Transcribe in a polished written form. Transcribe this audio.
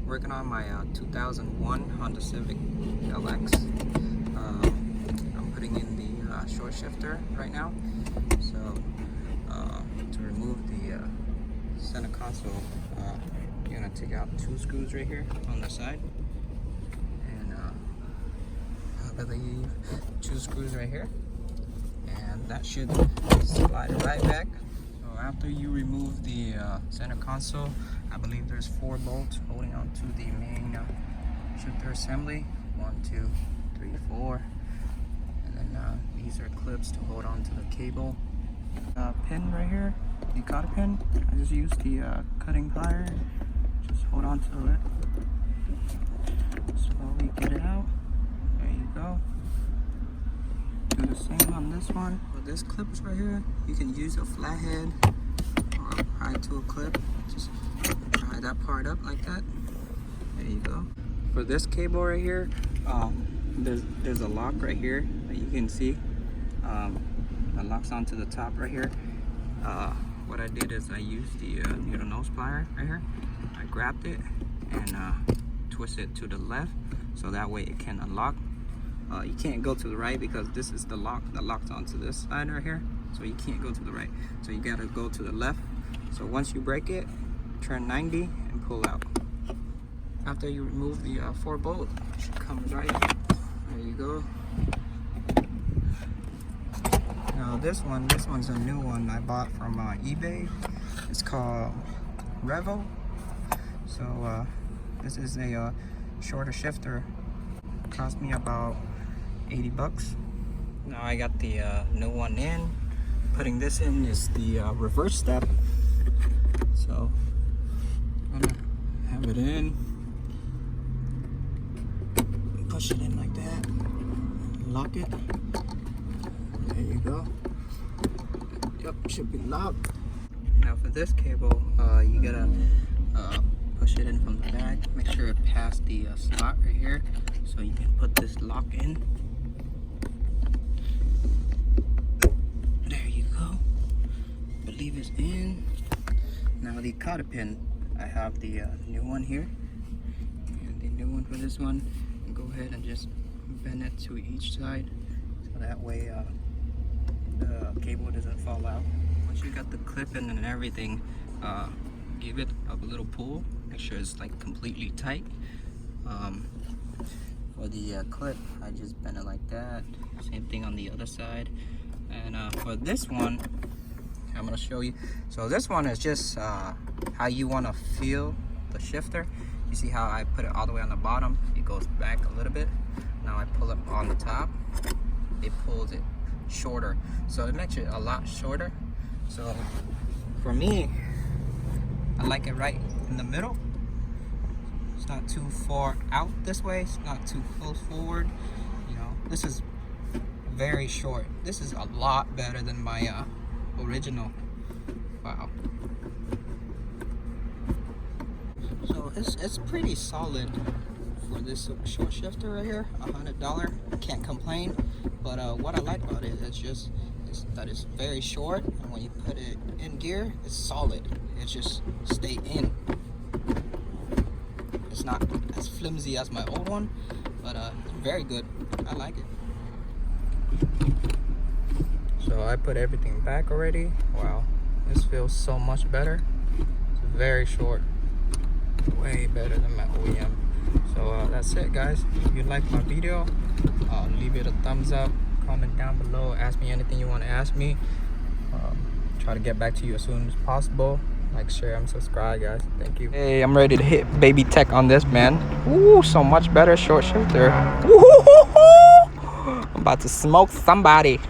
working on my 2001 Honda Civic LX. I'm putting in the short shifter right now. So to remove the center console, you're gonna take out 2 screws right here on the side, and I believe 2 screws right here, and that should slide right back. So after you remove the center console, I believe there's 4 bolts holding on to the main shifter assembly. 1, 2, 3, 4, and then these are clips to hold on to the cable. Pin right here, the cotter pin. I just used the cutting plier. Just hold on to it. Slowly get it out. There you go. Do the same on this one. For this clip right here, you can use a flathead or pry to a clip. Just pry that part up like that. There you go. For this cable right here, there's a lock right here that you can see. That locks onto the top right here. What I did is I used the needle nose plier right here. I grabbed it and twist it to the left, so that way it can unlock. You can't go to the right because this is the lock that locks onto this side right here. So you can't go to the right. So you gotta go to the left. So once you break it, turn 90 and pull out. After you remove the 4 bolts, it should come right. There you go. Now this one's a new one I bought from eBay. It's called Revo. So this is a shorter shifter. It cost me about 80 bucks. Now I got the new one in. Putting this in is the reverse step. So I'm gonna have it in. Push it in like that. Lock it. There you go. Yep, should be locked. Now for this cable, you gotta push it in from the back. Make sure it passed the slot right here, so you can put this lock in. There you go. Believe it's in. Now the cotter pin, I have the new one here, and the new one for this one. And go ahead and just bend it to each side, so that way the cable doesn't fall out. Once you got the clip in and everything, give it a little pull. Make sure it's like completely tight. For the clip, I just bend it like that. Same thing on the other side. And for this one, I'm gonna show you. So this one is just how you want to feel the shifter. You see how I put it all the way on the bottom? It goes back a little bit. Now I pull it on the top. It pulls it shorter, so it makes it a lot shorter. So for me, I like it right in the middle. It's not too far out this way, it's not too close forward. You know, this is very short. This is a lot better than my original. Wow. So it's pretty solid for this short shifter right here. $100. Can't complain. But what I like about it is that it's very short, and when you put it in gear, it's solid. It just stay in. It's not as flimsy as my old one, but it's very good. I like it. So I put everything back already. Wow, this feels so much better. It's very short, way better than my OEM. So that's it, guys. If you like my video, leave it a thumbs up, comment down below, ask me anything you want to ask me. Try to get back to you as soon as possible. Like, share, and subscribe, guys. Thank you. Hey, I'm ready to hit baby tech on this, man. Ooh, so much better short shifter. Ooh, I'm about to smoke somebody.